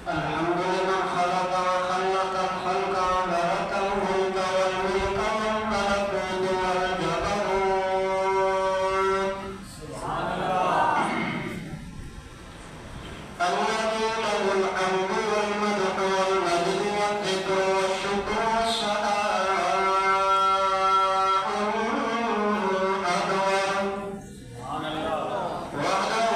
الحمد لمن خلق وخلق الخلق وبرك الملك والملك والملكوت والجبروت. سبحان الله الذي له الحمد والمدح والمجد والذكر والشكر والصلاة الأكبر. سبحان الله وحده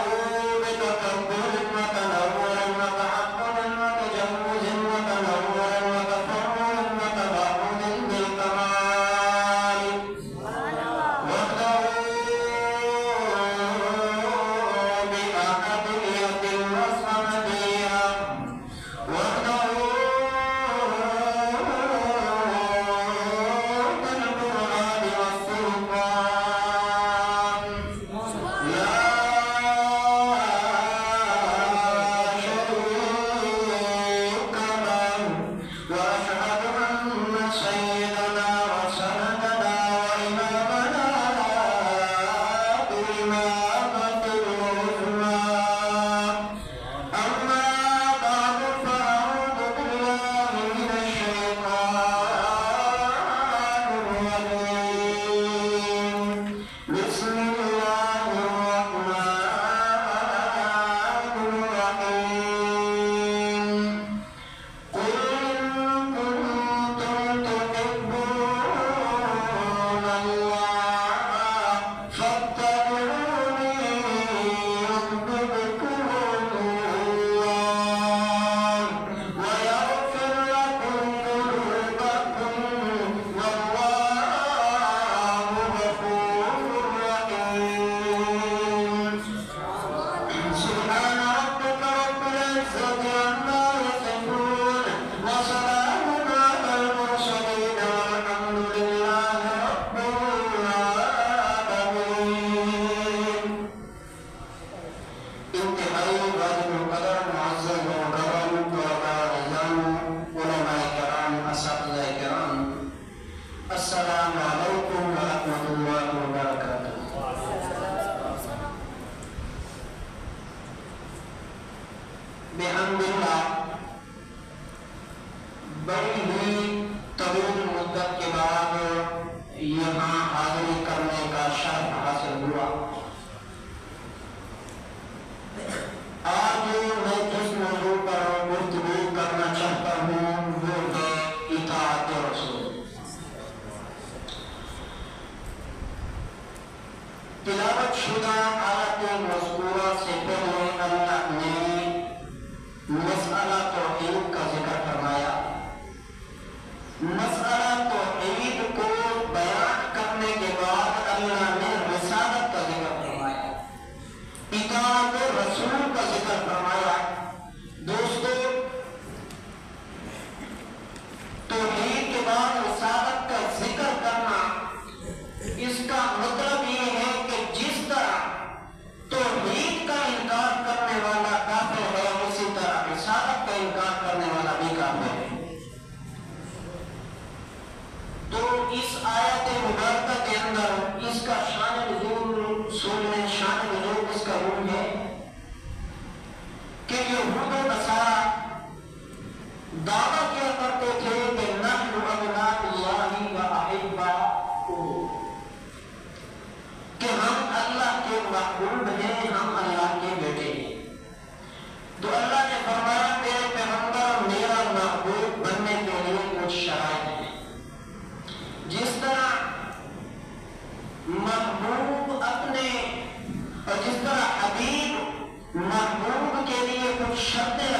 بتكبر وتنور وتحكم وتجوز وتنور وتفرد وتباعد بالكمال. وحده بأحدية والصمدية. وحده بالبرهان والسلطان. لا شريك له. وأشهد أن سيدنا وسندنا وإمامنا بإمامة العظمى. أما بعد فأعوذ بالله من الشيطان الرجيم. بسم الله الرحمن الرحيم. قل إن كنتم تحبون الله فاتبعوني يحببكم الله ويغفر لكم ذنوبكم والله غفور رحيم. سبحان ربك رب العزة عما يصفون وسلام على المرسلين والحمد لله رب العالمين. انتہائی واجب القدر معزز محترم طلباء اعزام علماء کرام اساتذہ کرام السلام علیکم ورحمۃ اللہ وبرکاتہ. بحمداللہ بڑی ہی طویل مدت کے بعد یہاں حاضری کرنے کا شرف حاصل ہوا. آج میں جس موضوع پر گفتگو کرنا چاہتا ہوں وہ ہے اطاعت رسول. تلاوت شدہ آیت مذکورہ سے پہلے اللہ نے مسئلہ توحید کا ذکر فرمایا. مسئلہ توحید کو بیان کرنے کے بعد اللہ نے رسالت کا ذکر فرمایا, اطاعت رسول کا ذکر فرمایا. دوستو, توحید کے بعد رسالت کا ذکر کرنا اس کا مطلب یہ ہے کہ جس طرح توحید کا انکار کرنے والا کافر ہے اسی طرح رسالت کا انکار کرنے والا بھی کافر ہے. تو اس آیت مبارکہ کے اندر اس کا شان نزول سننے شان نزول اس کا روح ہے کہ یہود و نصارا دعویٰ کیا کرتے تھے کہ نحن ابناء اللہ و احباؤہ, کہ ہم اللہ کے محبوب ہیں, ہم اللہ کے بیٹے ہیں. تو اللہ نے فرمایا میرے پیغمبر میرا محبوب بننے کے لیے کچھ شرائط ہیں. جس طرح محبوب اور جس طرح حبیب محبوب کے لیے کچھ شرطیں